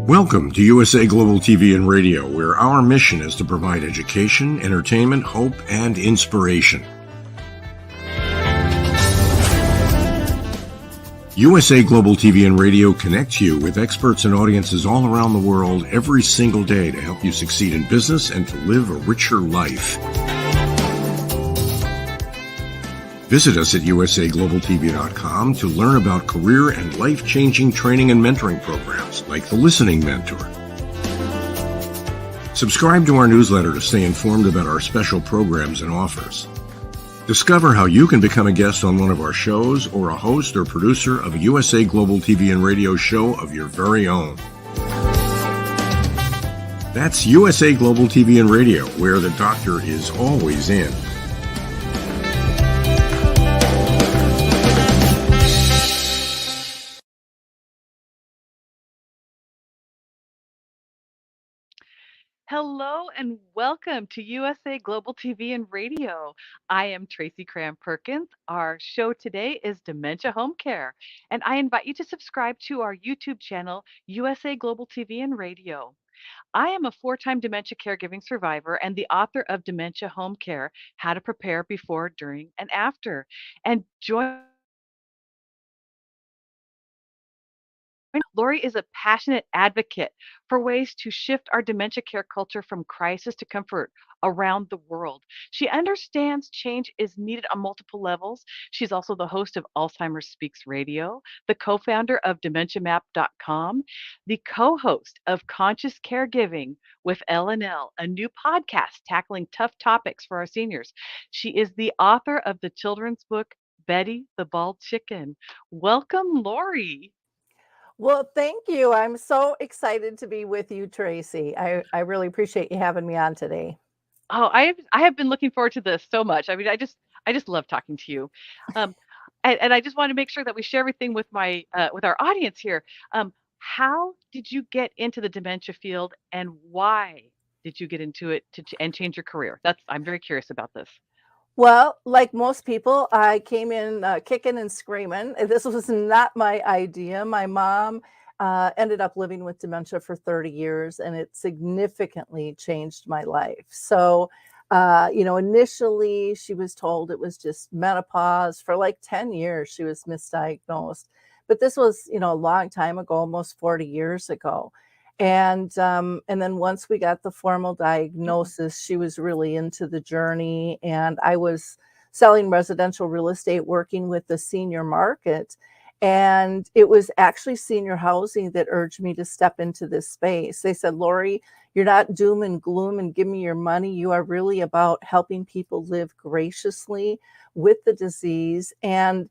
Welcome to USA Global TV and Radio, where our mission is to provide education, entertainment, hope, and inspiration. USA Global TV and Radio connects you with experts and audiences all around the world every single day to help you succeed in business and to live a richer life. Visit us at usaglobaltv.com to learn about career and life-changing training and mentoring programs like the Listening Mentor. Subscribe to our newsletter to stay informed about our special programs and offers. Discover how you can become a guest on one of our shows or a host or producer of a USA Global TV and Radio show of your very own. That's USA Global TV and Radio, where the doctor is always in. Hello and welcome to USA Global TV and Radio. I am TRACY PERKINS. Our show today is Dementia Home Care, and I invite you to subscribe to our YouTube channel, USA Global TV and Radio. I am a 4-time dementia caregiving survivor and the author of Dementia Home Care, How to Prepare Before, During, and After. And Lori is a passionate advocate for ways to shift our dementia care culture from crisis to comfort around the world. She understands change is needed on multiple levels. She's also the host of Alzheimer Speaks Radio, the co-founder of DementiaMap.com, the co-host of Conscious Caregiving with L&L, a new podcast tackling tough topics for our seniors. She is the author of the children's book, Betty the Bald Chicken. Welcome, Lori. Well, thank you. I'm so excited to be with you, TRACY. I really appreciate you having me on today. Oh, I have been looking forward to this so much. I mean, I just love talking to you, and I just want to make sure that we share everything with with our audience here. How did you get into the dementia field, and why did you get into it and change your career? I'm very curious about this. Well, like most people, I came in kicking and screaming. This was not my idea. My mom ended up living with dementia for 30 years, and it significantly changed my life. So, initially she was told it was just menopause. For like 10 years, she was misdiagnosed. But this was, a long time ago, almost 40 years ago. And then once we got the formal diagnosis, she was really into the journey. And I was selling residential real estate, working with the senior market. And it was actually senior housing that urged me to step into this space. They said, Lori, you're not doom and gloom and give me your money. You are really about helping people live graciously with the disease. And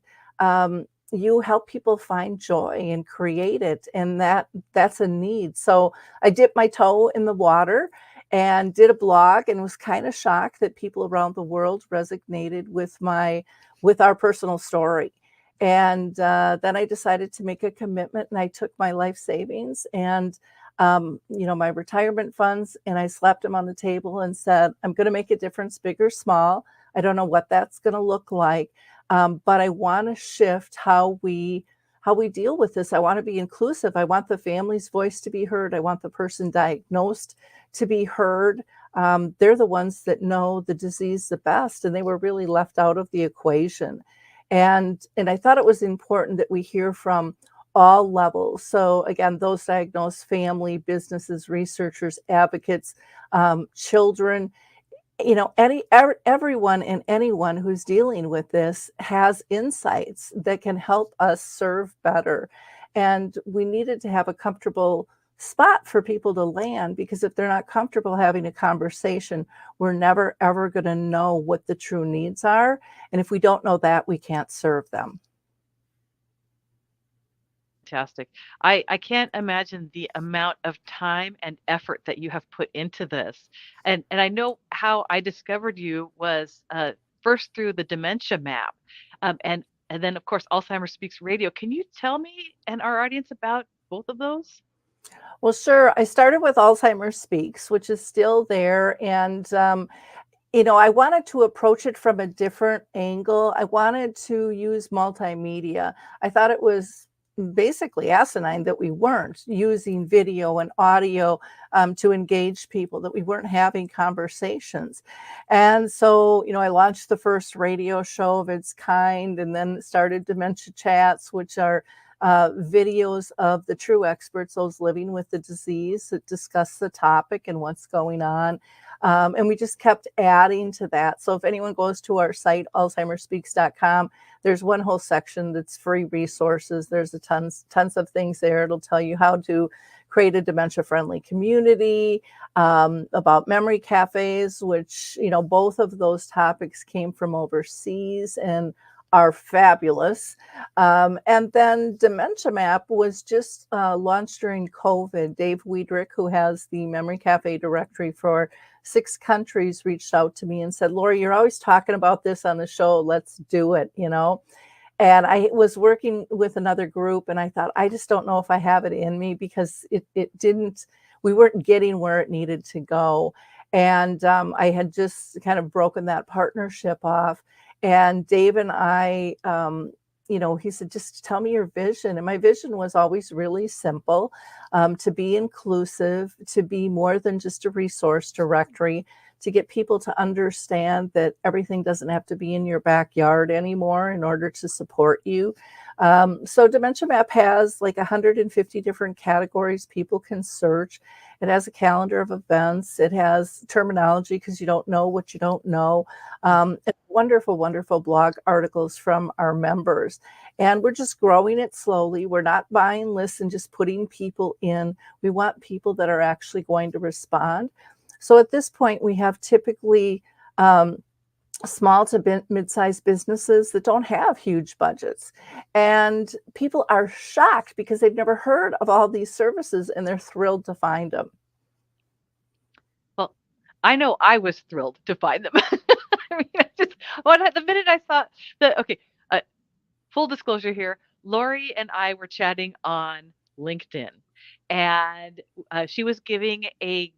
you help people find joy and create it, and that's a need. So I dipped my toe in the water and did a blog, and was kind of shocked that people around the world resonated with our personal story. And then I decided to make a commitment, and I took my life savings and my retirement funds, and I slapped them on the table and said, I'm going to make a difference, big or small. I don't know what that's going to look like. But I want to shift how we deal with this. I want to be inclusive. I want the family's voice to be heard. I want the person diagnosed to be heard. They're the ones that know the disease the best, and they were really left out of the equation. And I thought it was important that we hear from all levels. So again, those diagnosed, family, businesses, researchers, advocates, children. Everyone and anyone who's dealing with this has insights that can help us serve better. And we needed to have a comfortable spot for people to land, because if they're not comfortable having a conversation, we're never, ever going to know what the true needs are. And if we don't know that, we can't serve them. Fantastic. I can't imagine the amount of time and effort that you have put into this. And I know how I discovered you was first through the Dementia Map, and then of course Alzheimer Speaks Radio. Can you tell me and our audience about both of those? Well, sure. I started with Alzheimer Speaks, which is still there. And I wanted to approach it from a different angle. I wanted to use multimedia. I thought it was basically asinine that we weren't using video and audio to engage people, that we weren't having conversations. And so, I launched the first radio show of its kind, and then started Dementia Chats, which are videos of the true experts, those living with the disease, that discuss the topic and what's going on. And we just kept adding to that. So if anyone goes to our site, alzheimerspeaks.com, there's one whole section that's free resources. There's tons of things there. It'll tell you how to create a dementia-friendly community, about memory cafes, which, both of those topics came from overseas and are fabulous. And then Dementia Map was just launched during COVID. Dave Weidrich, who has the Memory Cafe directory for 6 countries, reached out to me and said, Lori, you're always talking about this on the show. Let's do it, And I was working with another group, and I thought, I just don't know if I have it in me, because we weren't getting where it needed to go. And I had just kind of broken that partnership off. And Dave and I, he said, just tell me your vision. And my vision was always really simple, to be inclusive, to be more than just a resource directory, to get people to understand that everything doesn't have to be in your backyard anymore in order to support you. So Dementia Map has like 150 different categories people can search. It has a calendar of events. It has terminology, because you don't know what you don't know. And wonderful, wonderful blog articles from our members. And we're just growing it slowly. We're not buying lists and just putting people in. We want people that are actually going to respond. So at this point, we have typically small to mid-sized businesses that don't have huge budgets. And people are shocked because they've never heard of all these services, and they're thrilled to find them. Well, I know I was thrilled to find them. I mean, the minute I saw full disclosure here, Lori and I were chatting on LinkedIn, and she was giving a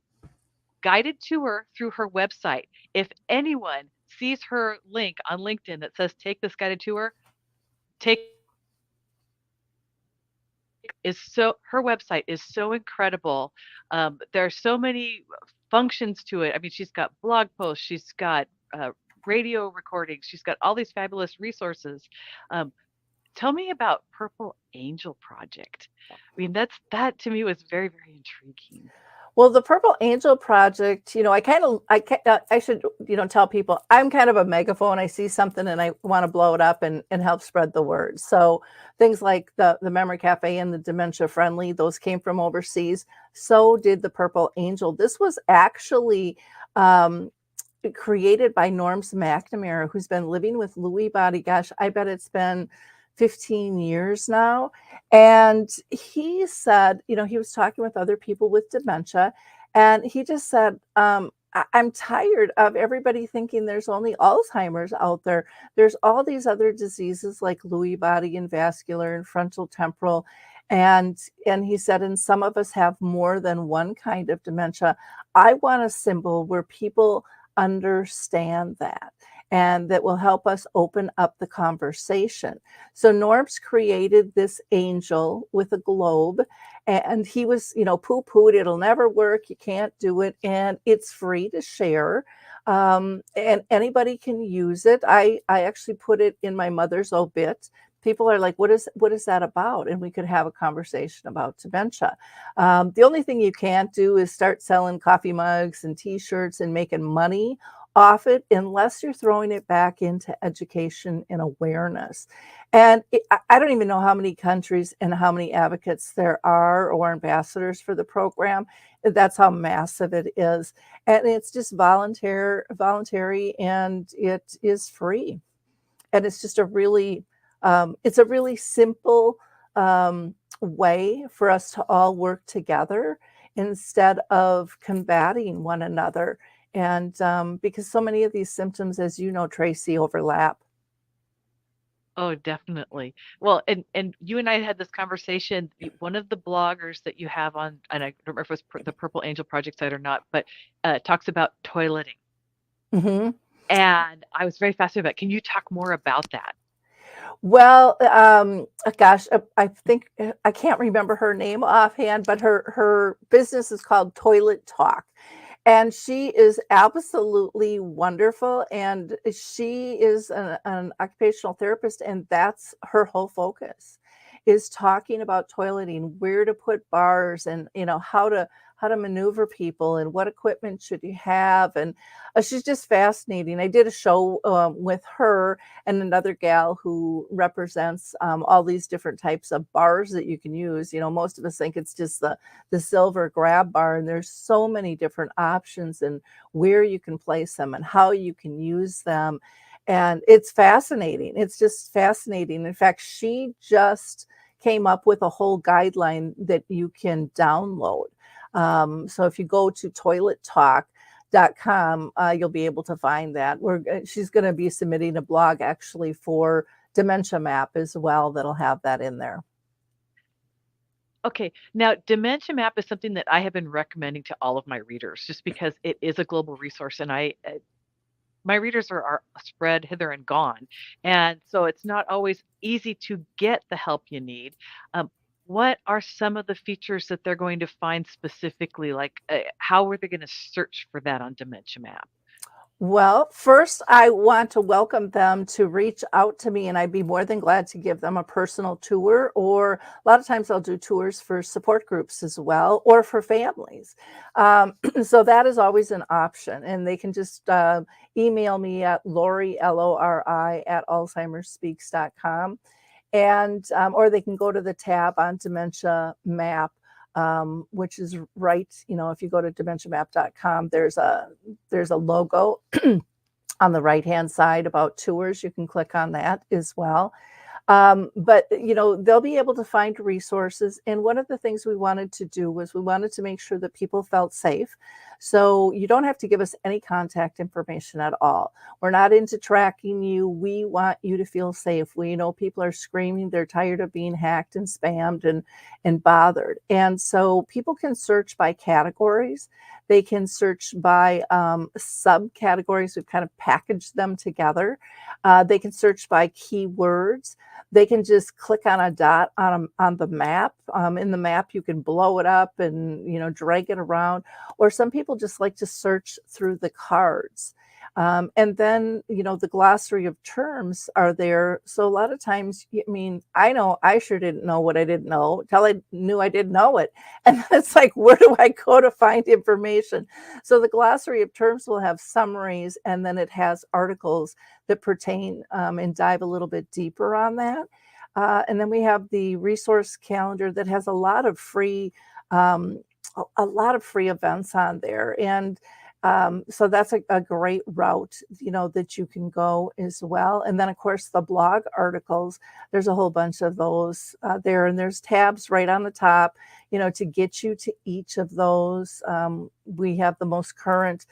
guided tour through her website. If anyone sees her link on LinkedIn that says take this guided tour, her website is so incredible. There are so many functions to it. I mean, she's got blog posts, she's got radio recordings, she's got all these fabulous resources. Tell me about Purple Angel Project. I mean, that to me was very, very intriguing. Well, the Purple Angel Project, I should, tell people I'm kind of a megaphone. I see something and I want to blow it up and help spread the word. So things like the Memory Cafe and the Dementia Friendly, those came from overseas. So did the Purple Angel. This was actually created by Norms McNamara, who's been living with Lewy body. Gosh, I bet it's been 15 years now. And he said, he was talking with other people with dementia, and he just said, I'm tired of everybody thinking there's only Alzheimer's out there. There's all these other diseases like Lewy body and vascular and frontal temporal. And he said, and some of us have more than one kind of dementia. I want a symbol where people understand that, and that will help us open up the conversation. So Norms created this angel with a globe, and he was, poo-pooed, it'll never work, you can't do it, and it's free to share. And anybody can use it. I actually put it in my mother's obit. People are like, what is that about? And we could have a conversation about dementia. The only thing you can't do is start selling coffee mugs and t-shirts and making money off it, unless you're throwing it back into education and awareness. And I don't even know how many countries and how many advocates there are, or ambassadors for the program. That's how massive it is. And it's just voluntary, and it is free. And it's just a really simple way for us to all work together instead of combating one another. And because so many of these symptoms, as you know, TRACY, overlap. Oh, definitely. Well, and you and I had this conversation. One of the bloggers that you have on, and I don't remember if it was the Purple Angel Project site or not, but talks about toileting. Mm-hmm. And I was very fascinated about it. Can you talk more about that? Well, gosh, I think I can't remember her name offhand, but her business is called Toilet Talk, and she is absolutely wonderful, and she is an occupational therapist, and that's her whole focus, is talking about toileting, where to put bars, and how to maneuver people, and what equipment should you have, and she's just fascinating. I did a show with her and another gal who represents all these different types of bars that you can use. Most of us think it's just the silver grab bar, and there's so many different options and where you can place them and how you can use them. And it's fascinating. It's just fascinating. In fact, she just came up with a whole guideline that you can download. So if you go to toilettalk.com, you'll be able to find that. She's going to be submitting a blog actually for Dementia Map as well that'll have that in there. Okay, now Dementia Map is something that I have been recommending to all of my readers just because it is a global resource, and my readers are spread hither and gone, and so it's not always easy to get the help you need. What are some of the features that they're going to find specifically? Like, how are they going to search for that on Dementia Map? Well, first, I want to welcome them to reach out to me, and I'd be more than glad to give them a personal tour. Or a lot of times I'll do tours for support groups as well, or for families. So that is always an option. And they can just email me at Lori, Lori, at alzheimerspeaks.com. And or they can go to the tab on Dementia Map, which is right, if you go to dementiamap.com, there's a logo on the right hand side about tours. You can click on that as well. But they'll be able to find resources. And one of the things we wanted to do was we wanted to make sure that people felt safe. So you don't have to give us any contact information at all. We're not into tracking you. We want you to feel safe. We know people are screaming. They're tired of being hacked and spammed and bothered. And so people can search by categories. They can search by subcategories. We've kind of packaged them together. They can search by keywords. They can just click on a dot on the map. In the map, you can blow it up and drag it around. Or some people just like to search through the cards. And then, the glossary of terms are there. So a lot of times, I know I sure didn't know what I didn't know until I knew I didn't know it. And it's like, where do I go to find information? So the glossary of terms will have summaries, and then it has articles that pertain and dive a little bit deeper on that. And then we have the resource calendar that has a lot of free events on there. And so that's a great route, that you can go as well. And then, of course, the blog articles, there's a whole bunch of those there. And there's tabs right on the top, to get you to each of those. We have the most current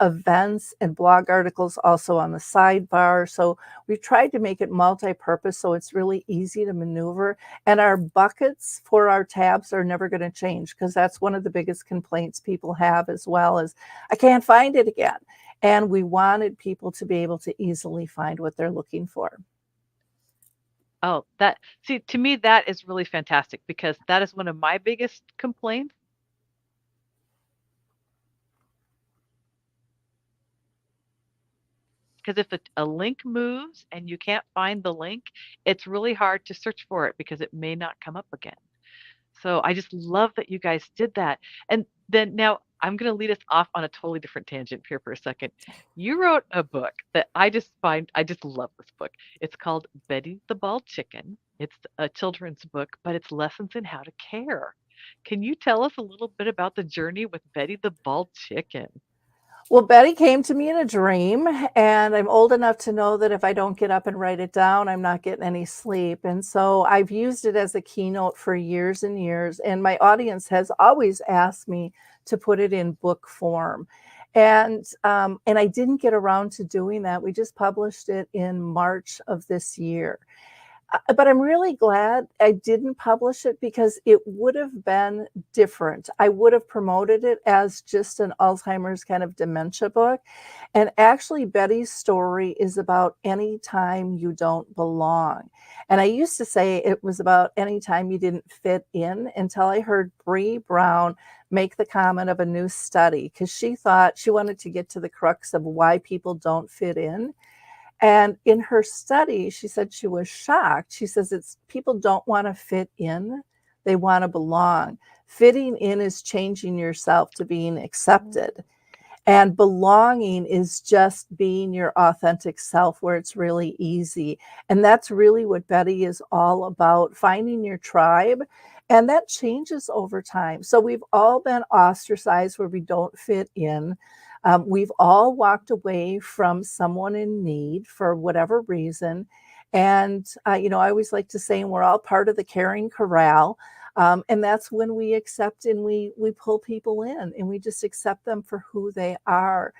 events and blog articles also on the sidebar. So we've tried to make it multi-purpose so it's really easy to maneuver. And our buckets for our tabs are never going to change, because that's one of the biggest complaints people have as well, is I can't find it again. And we wanted people to be able to easily find what they're looking for. Oh, to me, that is really fantastic because that is one of my biggest complaints. Because if a link moves and you can't find the link, it's really hard to search for it because it may not come up again. So I just love that you guys did that. And then now I'm going to lead us off on a totally different tangent here for a second. You wrote a book that I just love this book. It's called Betty the Bald Chicken. It's a children's book, but it's lessons in how to care. Can you tell us a little bit about the journey with Betty the Bald Chicken? Well, Betty came to me in a dream, and I'm old enough to know that if I don't get up and write it down, I'm not getting any sleep. And so I've used it as a keynote for years and years. And my audience has always asked me to put it in book form. And I didn't get around to doing that. We just published it in March of this year. But I'm really glad I didn't publish it because it would have been different. I would have promoted it as just an Alzheimer's kind of dementia book. And actually, Betty's story is about any time you don't belong. And I used to say it was about any time you didn't fit in until I heard Bree Brown make the comment of a new study because she thought she wanted to get to the crux of why people don't fit in. And in her study, she said she was shocked. She says it's people don't want to fit in, they want to belong. Fitting in is changing yourself to being accepted. And belonging is just being your authentic self where it's really easy. And that's really what Betty is all about, finding your tribe. And that changes over time. So we've all been ostracized where we don't fit in. We've all walked away from someone in need for whatever reason. And, I always like to say, we're all part of the caring corral. And that's when we accept and we pull people in and we just accept them for who they are.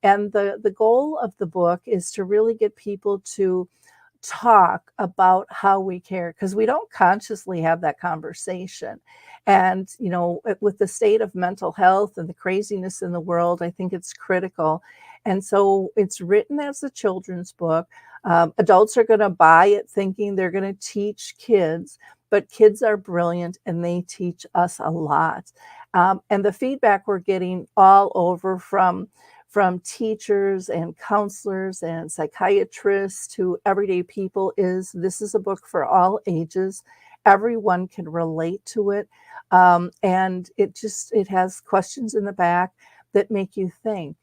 And the goal of the book is to really get people to talk about how we care because we don't consciously have that conversation. And, with the state of mental health and the craziness in the world, I think it's critical. And so it's written as a children's book. Adults are going to buy it thinking they're going to teach kids, but kids are brilliant and they teach us a lot. And the feedback we're getting all over from teachers and counselors and psychiatrists to everyday people is this is a book for all ages. Everyone can relate to it. And it has questions in the back that make you think,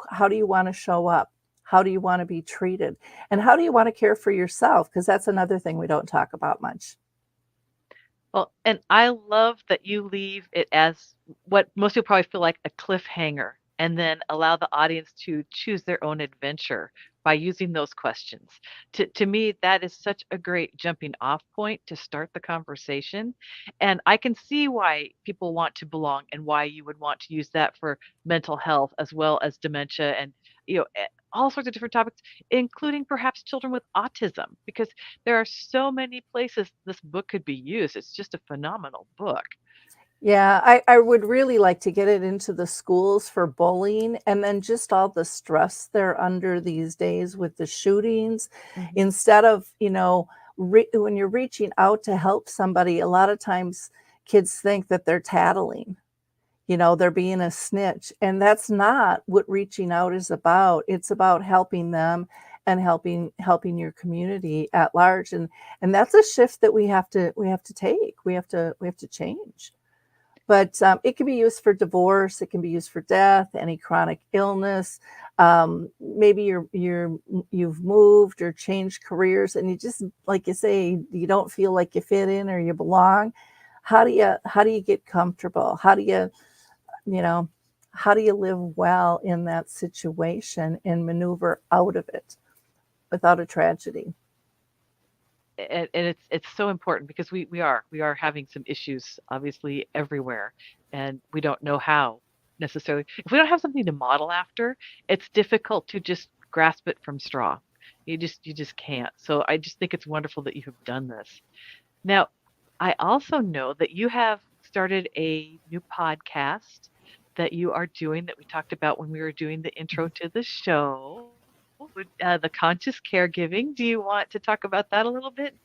how do you want to show up? How do you want to be treated? And how do you want to care for yourself? Because that's another thing we don't talk about much. Well, and I love that you leave it as what most people probably feel like a cliffhanger, and then allow the audience to choose their own adventure by using those questions. To me, that is such a great jumping off point to start the conversation. And I can see why people want to belong and why you would want to use that for mental health as well as dementia and all sorts of different topics, including perhaps children with autism, because there are so many places this book could be used. It's just a phenomenal book. Yeah, I would really like to get it into the schools for bullying and then just all the stress they're under these days with the shootings. Mhm. Instead of, when you're reaching out to help somebody, a lot of times kids think that they're tattling, they're being a snitch. And that's not what reaching out is about. It's about helping them and helping your community at large. And that's a shift that we have to take. We have to change. But it can be used for divorce. It can be used for death, any chronic illness. Maybe you've moved or changed careers, and you just, like you say, you don't feel like you fit in or you belong. How do you get comfortable? You know how do you live well in that situation and maneuver out of it without a tragedy? And it's so important because we are having some issues obviously everywhere, and we don't know how necessarily. If we don't have something to model after, it's difficult to just grasp it from straw. You just can't. So I just think it's wonderful that you have done this. Now, I also know that you have started a new podcast that you are doing that we talked about when we were doing the intro to the show, the conscious caregiving. Do you want to talk about that a little bit?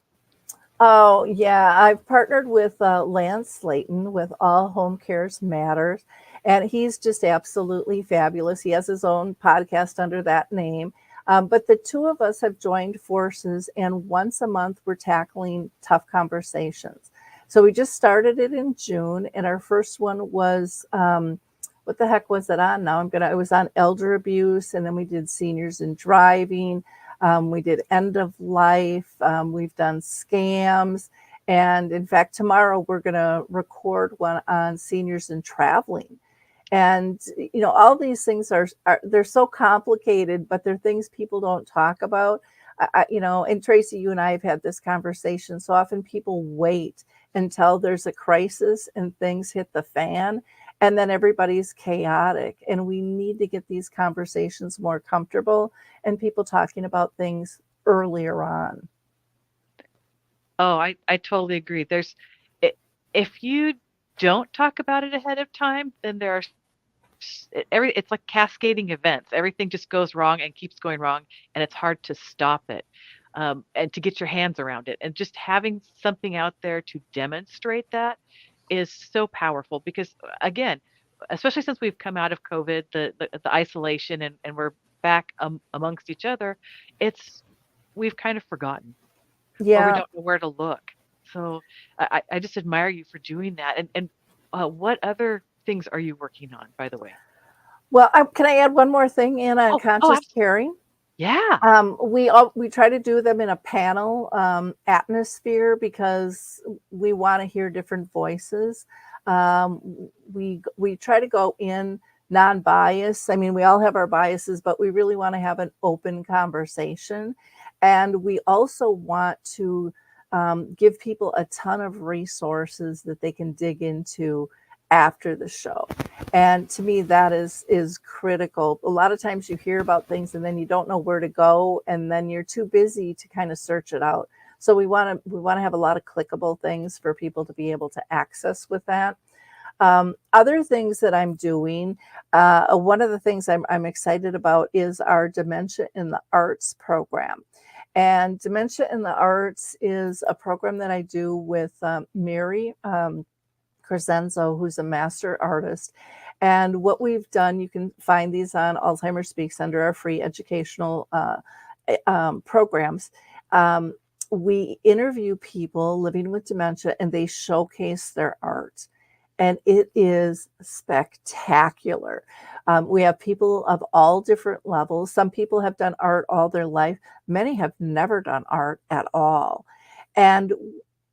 Oh, yeah. I've partnered with Lance Slayton with All Home Cares Matters, and he's just absolutely fabulous. He has his own podcast under that name. But the two of us have joined forces, and once a month we're tackling tough conversations. So we just started it in June, and our first one was what the heck was it on now? It was on elder abuse, and then we did seniors and driving. We did end of life. We've done scams. And in fact, tomorrow we're going to record one on seniors and traveling. And, all these things they're so complicated, but they're things people don't talk about. And Tracy, you and I have had this conversation. So often people wait until there's a crisis and things hit the fan, and then everybody's chaotic. And we need to get these conversations more comfortable and people talking about things earlier on. Oh, I totally agree. I if you don't talk about it ahead of time, then there are it's like cascading events. Everything just goes wrong and keeps going wrong, and it's hard to stop it, and to get your hands around it. And just having something out there to demonstrate that is so powerful because, again, especially since we've come out of COVID, the isolation, and we're back amongst each other, it's we've kind of forgotten or we Yeah. don't know where to look. So I just admire you for doing that. And what other things are you working on, by the way? Well, can I add one more thing in on Oh, conscious absolutely. caring? Yeah. We try to do them in a panel atmosphere because we want to hear different voices. We try to go in non-biased. I mean, we all have our biases, but we really want to have an open conversation, and we also want to give people a ton of resources that they can dig into after the show. And to me, that is critical. A lot of times you hear about things and then you don't know where to go, and then you're too busy to kind of search it out. So we want to have a lot of clickable things for people to be able to access with that. Other things that I'm doing, one of the things I'm excited about is our Dementia in the Arts program. And Dementia in the Arts is a program that I do with Mary Crescenzo, who's a master artist. And what we've done, you can find these on Alzheimer Speaks under our free educational programs. Um, we interview people living with dementia and they showcase their art. And it is spectacular. We have people of all different levels. Some people have done art all their life. Many have never done art at all. And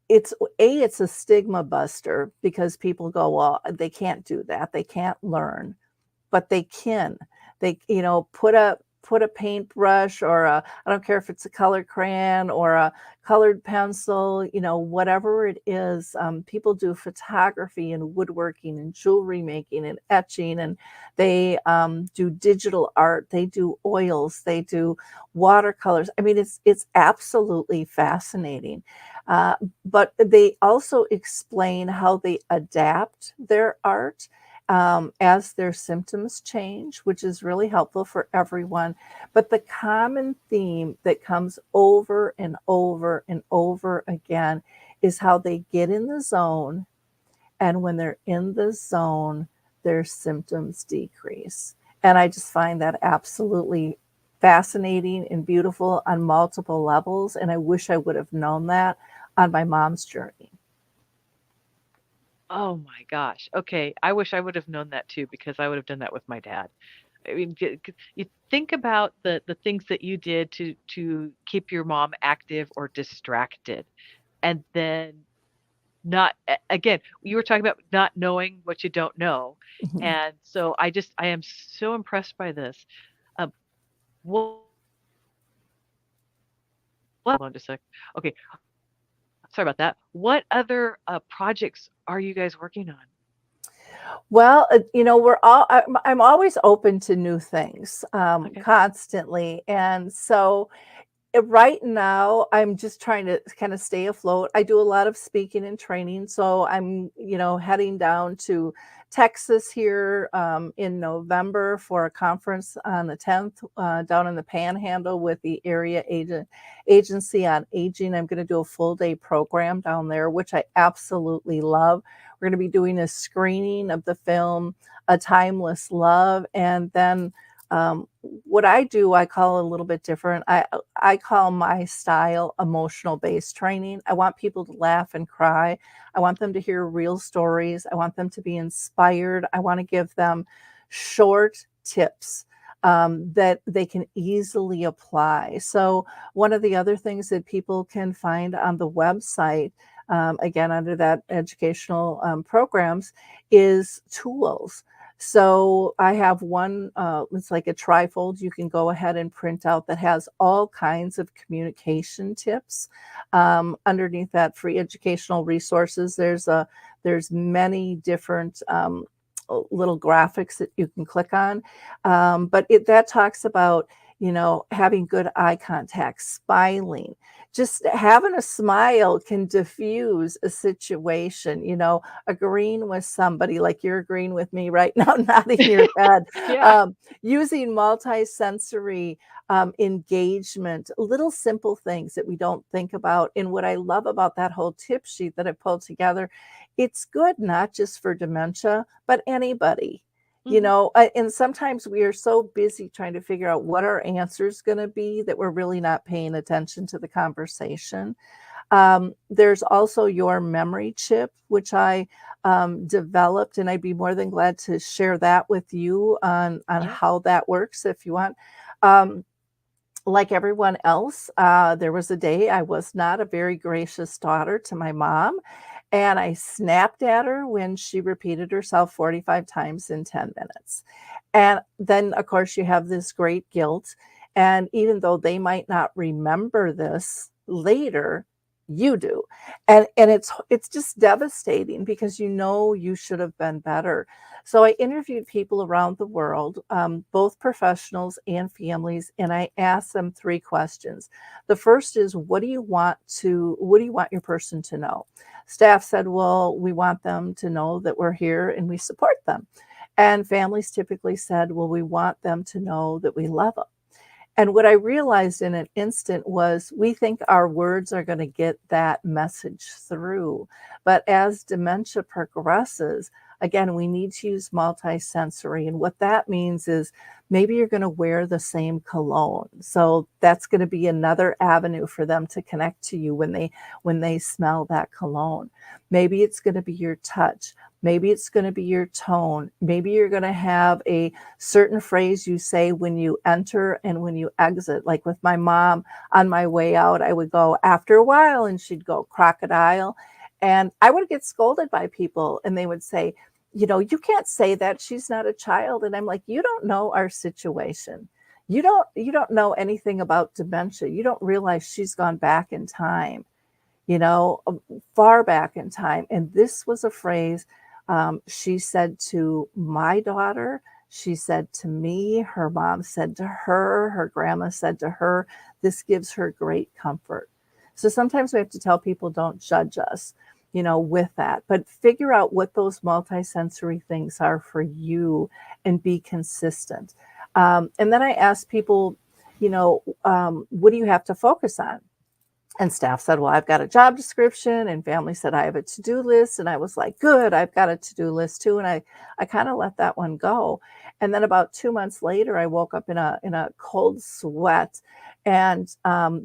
it's a stigma buster because people go, well, they can't do that. They can't learn, but they can. They, put a paintbrush or I don't care if it's a colored crayon or a colored pencil, whatever it is. People do photography and woodworking and jewelry making and etching, and they do digital art. They do oils. They do watercolors. I mean, it's absolutely fascinating. But they also explain how they adapt their art as their symptoms change, which is really helpful for everyone. But the common theme that comes over and over and over again is how they get in the zone. And when they're in the zone, their symptoms decrease. And I just find that absolutely fascinating and beautiful on multiple levels. And I wish I would have known that on my mom's journey. Oh my gosh. Okay. I wish I would have known that too because I would have done that with my dad. I mean, you think about the things that you did to keep your mom active or distracted, and then not again. You were talking about not knowing what you don't know, Mhm. and so I am so impressed by this. Um, what? Hold on just a sec. Okay, sorry about that. What other projects are you guys working on? Well, I'm always open to new things, Okay. constantly. And so right now, I'm just trying to kind of stay afloat. I do a lot of speaking and training, so I'm, heading down to Texas here in November for a conference on the 10th down in the Panhandle with the agency on aging. I'm going to do a full day program down there, which I absolutely love. We're going to be doing a screening of the film A Timeless Love, and then what I do, I call a little bit different. I call my style emotional based training. I want people to laugh and cry. I want them to hear real stories. I want them to be inspired. I want to give them short tips that they can easily apply. So, one of the other things that people can find on the website, again, under that educational programs, is tools. So I have one, it's like a trifold you can go ahead and print out that has all kinds of communication tips. Underneath that free educational resources, there's many different little graphics that you can click on. But that talks about, having good eye contact, smiling, just having a smile can diffuse a situation, agreeing with somebody like you're agreeing with me right now, nodding your head, Yeah. um, using multisensory engagement, little simple things that we don't think about. And what I love about that whole tip sheet that I pulled together, it's good not just for dementia, but anybody. Mhm. And sometimes we are so busy trying to figure out what our answer is going to be that we're really not paying attention to the conversation. There's also your memory chip, which I developed, and I'd be more than glad to share that with you on Yeah. how that works if you want. Um, like everyone else, there was a day I was not a very gracious daughter to my mom, and I snapped at her when she repeated herself 45 times in 10 minutes. And then, of course, you have this great guilt. And even though they might not remember this later, you do. And it's just devastating because you should have been better. So I interviewed people around the world, both professionals and families, and I asked them three questions. The first is, what do you want your person to know? Staff said, well, we want them to know that we're here and we support them. And families typically said, well, we want them to know that we love them. And what I realized in an instant was we think our words are going to get that message through. But as dementia progresses, again, we need to use multisensory. And what that means is maybe you're going to wear the same cologne. So that's going to be another avenue for them to connect to you when they smell that cologne. Maybe it's going to be your touch. Maybe it's going to be your tone. Maybe you're going to have a certain phrase you say when you enter and when you exit. Like with my mom, on my way out, I would go after a while and she'd go crocodile. And I would get scolded by people and they would say, you can't say that. She's not a child. And I'm like, you don't know our situation. You don't know anything about dementia. You don't realize she's gone back in time, you know, uh, far back in time. And this was a phrase she said to my daughter. She said to me, her mom said to her, her grandma said to her. This gives her great comfort. So sometimes we have to tell people, don't judge us, with that, but figure out what those multisensory things are for you and be consistent. And then I ask people, what do you have to focus on? And staff said, well, I've got a job description, and family said, I have a to-do list. And I was like, good, I've got a to-do list too. And I kind of let that one go. And then about 2 months later, I woke up in a cold sweat and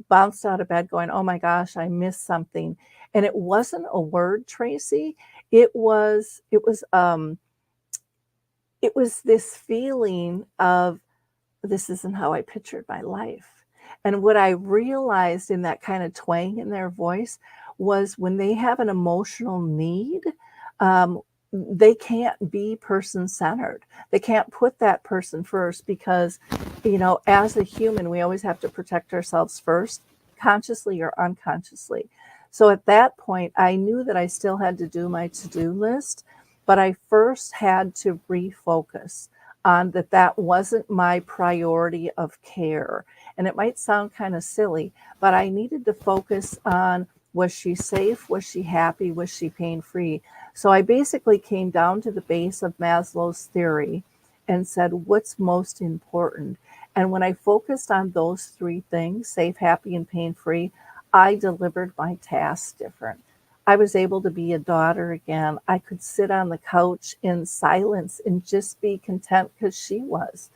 bounced out of bed going, oh my gosh, I missed something. And it wasn't a word, Tracy. It was this feeling of, this isn't how I pictured my life. And what I realized in that kind of twang in their voice was when they have an emotional need, um, they can't be person centered. They can't put that person first because, as a human, we always have to protect ourselves first, consciously or unconsciously. So at that point, I knew that I still had to do my to do list, but I first had to refocus on that wasn't my priority of care. And it might sound kind of silly, but I needed to focus on, was she safe? Was she happy? Was she pain free? So I basically came down to the base of Maslow's theory and said, what's most important? And when I focused on those three things, safe, happy, and pain free, I delivered my tasks different. I was able to be a daughter again. I could sit on the couch in silence and just be content because she was.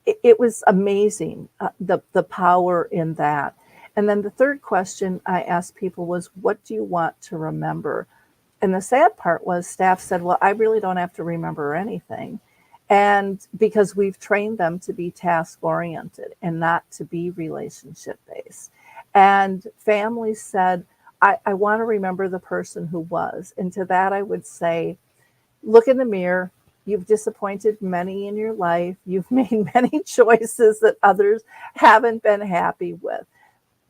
It was amazing, the power in that. And then the third question I asked people was, what do you want to remember? And the sad part was staff said, well, I really don't have to remember anything. And because we've trained them to be task oriented and not to be relationship based. And families said, I want to remember the person who was. And to that, I would say, look in the mirror. You've disappointed many in your life. You've made many choices that others haven't been happy with.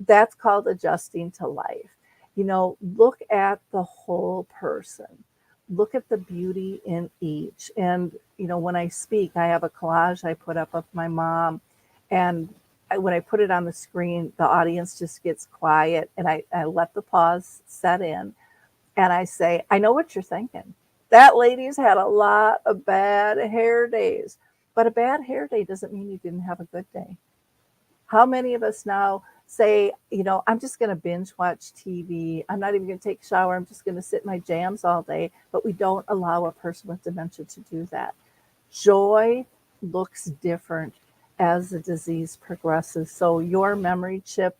That's called adjusting to life. Look at the whole person. Look at the beauty in each. And, when I speak, I have a collage I put up of my mom. And when I put it on the screen, the audience just gets quiet, and I let the pause set in, and I say, I know what you're thinking. That lady's had a lot of bad hair days, but a bad hair day doesn't mean you didn't have a good day. How many of us now say, I'm just going to binge watch TV. I'm not even going to take a shower. I'm just going to sit in my jams all day. But we don't allow a person with dementia to do that. Joy looks different as the disease progresses. So your memory chip,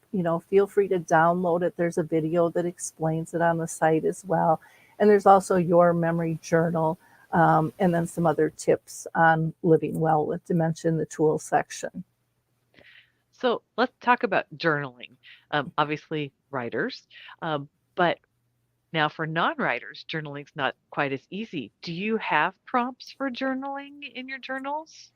feel free to download it. There's a video that explains it on the site as well. And there's also your memory journal, and then some other tips on living well with dementia in the tools section. So let's talk about journaling. Obviously, writers, but now for non-writers, journaling's not quite as easy. Do you have prompts for journaling in your journals?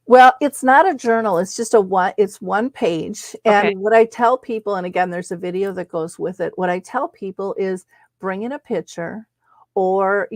Well, it's not a journal. It's just it's one page. Okay. And what I tell people, and again, there's a video that goes with it. What I tell people is bring in a picture or,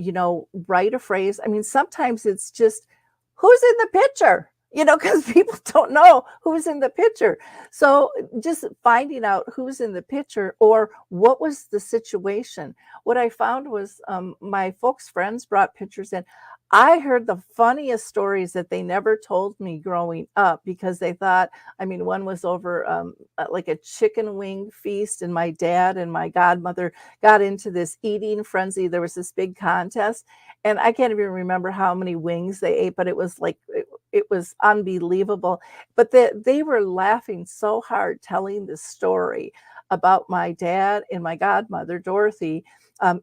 write a phrase. I mean, sometimes it's just who's in the picture, because people don't know who's in the picture. So just finding out who's in the picture or what was the situation. What I found was my folks' friends brought pictures in. I heard the funniest stories that they never told me growing up because they thought, one was over like a chicken wing feast, and my dad and my godmother got into this eating frenzy. There was this big contest, and I can't even remember how many wings they ate, but it was like, it was unbelievable. But they were laughing so hard telling the story about my dad and my godmother, Dorothy,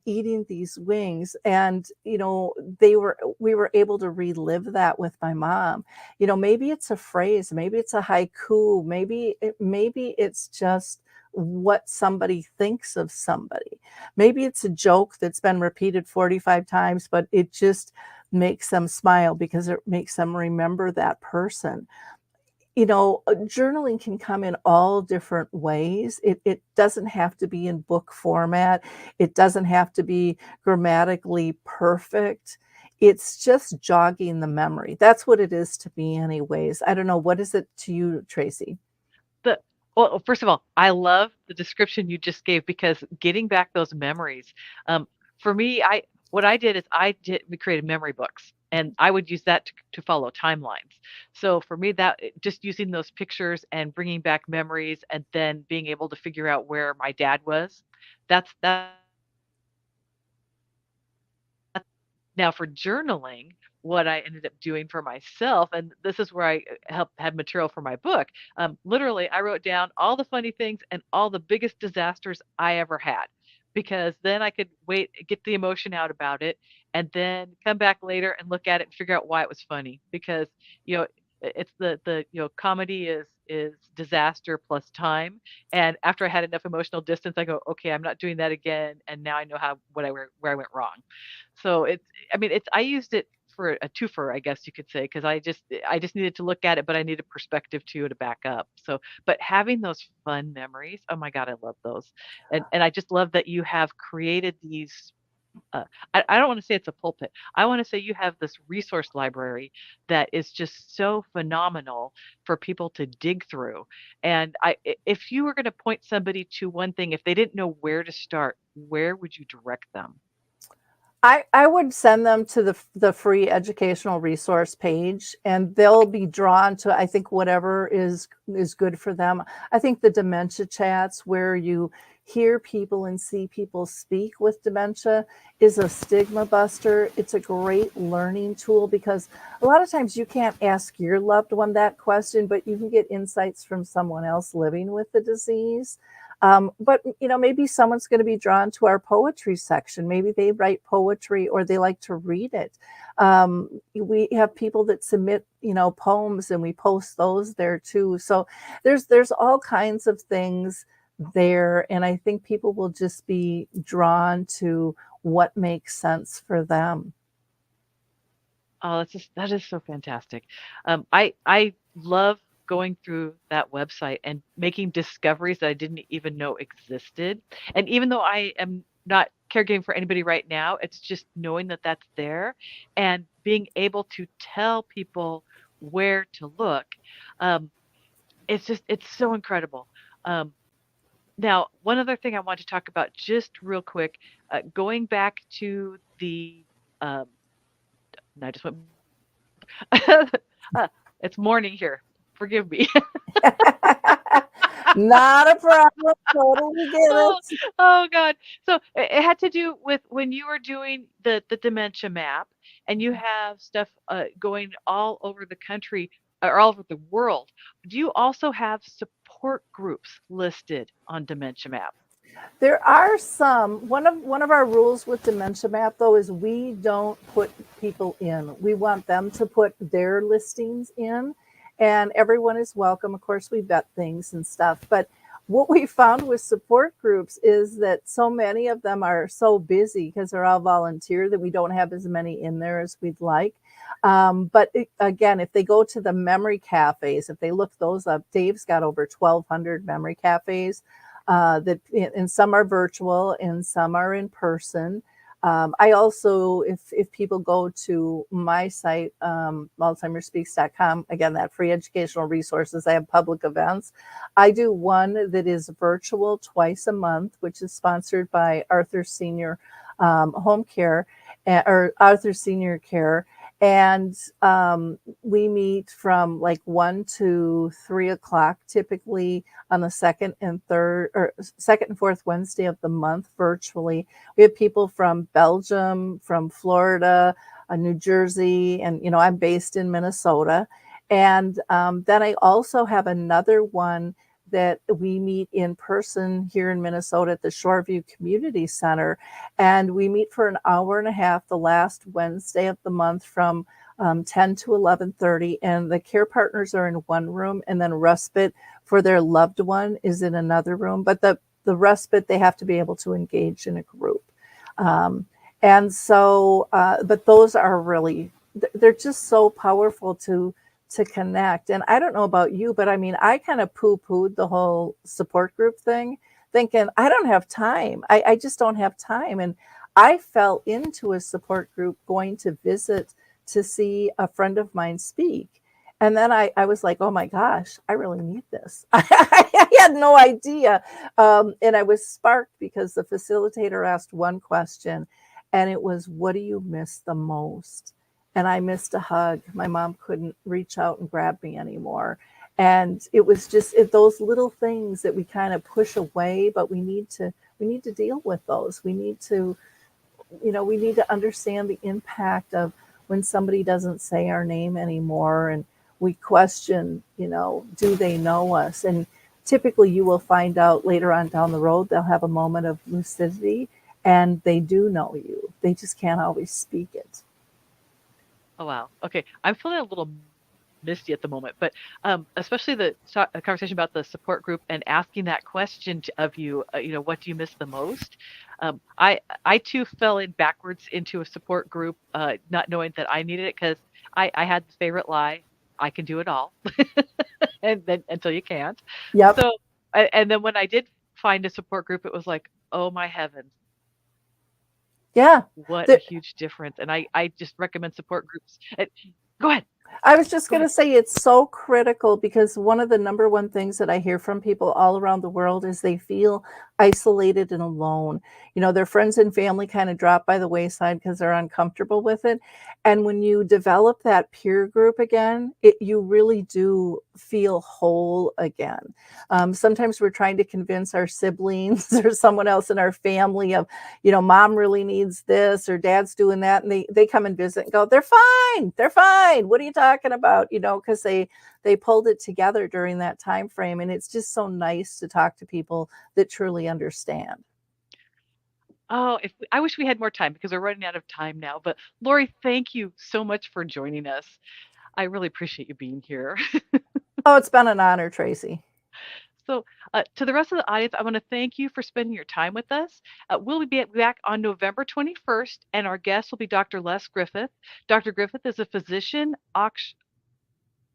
eating these wings. And, we were able to relive that with my mom. Maybe it's a phrase, maybe it's a haiku, maybe it's just what somebody thinks of somebody. Maybe it's a joke that's been repeated 45 times, but it just makes them smile because it makes them remember that person. Journaling can come in all different ways. It doesn't have to be in book format. It doesn't have to be grammatically perfect. It's just jogging the memory. That's what it is to me anyways. I don't know. What is it to you, Tracy? Well, first of all, I love the description you just gave because getting back those memories. For me, what I did is we created memory books, and I would use that to follow timelines. So for me, just using those pictures and bringing back memories, and then being able to figure out where my dad was, that's now for journaling. What I ended up doing for myself, and this is where I had material for my book. Literally, I wrote down all the funny things and all the biggest disasters I ever had, because then I could get the emotion out about it, and then come back later and look at it and figure out why it was funny. Because you know, it's the comedy is disaster plus time. And after I had enough emotional distance, I go, okay, I'm not doing that again, and now I know where I went wrong. So I used it for a twofer, I guess you could say, because I just needed to look at it, but I needed perspective too to back up. So, but having those fun memories, oh my God, I love those. And I just love that you have created these. I don't want to say it's a pulpit. I want to say you have this resource library that is just so phenomenal for people to dig through. And if you were going to point somebody to one thing, if they didn't know where to start, where would you direct them? I would send them to the free educational resource page, and they'll be drawn to, I think, whatever is good for them. I think the dementia chats where you hear people and see people speak with dementia is a stigma buster. It's a great learning tool because a lot of times you can't ask your loved one that question, but you can get insights from someone else living with the disease. But maybe someone's going to be drawn to our poetry section. Maybe they write poetry or they like to read it. We have people that submit, poems, and we post those there too. So there's all kinds of things there, and I think people will just be drawn to what makes sense for them. Oh, that is so fantastic. I love going through that website and making discoveries that I didn't even know existed. And even though I am not caregiving for anybody right now, it's just knowing that that's there and being able to tell people where to look. Um, it's so incredible. Um, Now, one other thing I want to talk about just real quick, going back to the, um, no, I just went, uh, it's morning here. Forgive me. Not a problem. Totally get Oh, it. oh God. So it had to do with when you were doing the dementia map, and you have stuff going all over the country or all over the world. Do you also have support groups listed on Dementia Map? There are some. One of our rules with Dementia Map though is we don't put people in. We want them to put their listings in, and everyone is welcome. Of course, we vet things and stuff, but what we found with support groups is that so many of them are so busy because they're all volunteer that we don't have as many in there as we'd like. Again, if they go to the memory cafes, if they look those up, Dave's got over 1,200 memory cafes that and some are virtual and some are in person. I also, if people go to my site, alzheimerspeaks.com, again, that free educational resources, I have public events. I do one that is virtual twice a month, which is sponsored by Arthur Senior Home Care or Arthur Senior Care. And we meet from like 1 to 3 o'clock, typically on the second and fourth Wednesday of the month virtually. We have people from Belgium, from Florida, New Jersey, and I'm based in Minnesota. And then I also have another one that we meet in person here in Minnesota at the Shoreview Community Center. And we meet for an hour and a half the last Wednesday of the month from 10 to 11:30. And the care partners are in one room, and then respite for their loved one is in another room. But the respite, they have to be able to engage in a group. Um, but those are really, they're just so powerful to connect. And I don't know about you, but I mean, I kind of poo-pooed the whole support group thing, thinking I don't have time. I just don't have time. And I fell into a support group going to visit to see a friend of mine speak. And then I was like, oh my gosh, I really need this. I had no idea. And I was sparked because the facilitator asked one question, and it was, what do you miss the most? And I missed a hug. My mom couldn't reach out and grab me anymore. And it was just those little things that we kind of push away, but we need to deal with those. We need to understand the impact of when somebody doesn't say our name anymore, and we question, do they know us? And typically you will find out later on down the road, they'll have a moment of lucidity and they do know you. They just can't always speak it. Oh, wow. Okay. I'm feeling a little misty at the moment, but especially the conversation about the support group and asking that question of you, what do you miss the most? I too fell in backwards into a support group, not knowing that I needed it because I had the favorite lie, I can do it all, and then until you can't. Yep. So, and then when I did find a support group, it was like, oh my heavens, Yeah. what a The, huge difference. And I just recommend support groups. Go ahead. I was just Go going to ahead. say it's so critical because one of the number one things that I hear from people all around the world is they feel isolated and alone. Their friends and family kind of drop by the wayside because they're uncomfortable with it. And when you develop that peer group again, you really do feel whole again. Sometimes we're trying to convince our siblings or someone else in our family of, mom really needs this or dad's doing that. And they come and visit and go, they're fine. They're fine. What are you talking about? Because they pulled it together during that time frame. And it's just so nice to talk to people that truly understand. Oh, I wish we had more time because we're running out of time now. But Lori, thank you so much for joining us. I really appreciate you being here. Oh, it's been an honor, Tracy. So, to the rest of the audience, I want to thank you for spending your time with us. We'll be back on November 21st, and our guest will be Dr. Les Griffith. Dr. Griffith is a physician,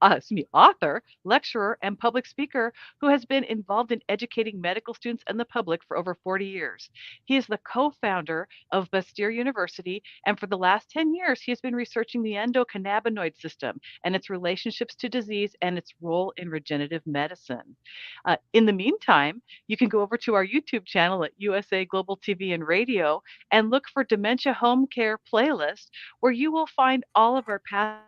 author, lecturer, and public speaker who has been involved in educating medical students and the public for over 40 years. He is the co founder of Bastyr University, and for the last 10 years, he has been researching the endocannabinoid system and its relationships to disease and its role in regenerative medicine. In the meantime, you can go over to our YouTube channel at USA Global TV and Radio and look for Dementia Home Care playlist, where you will find all of our past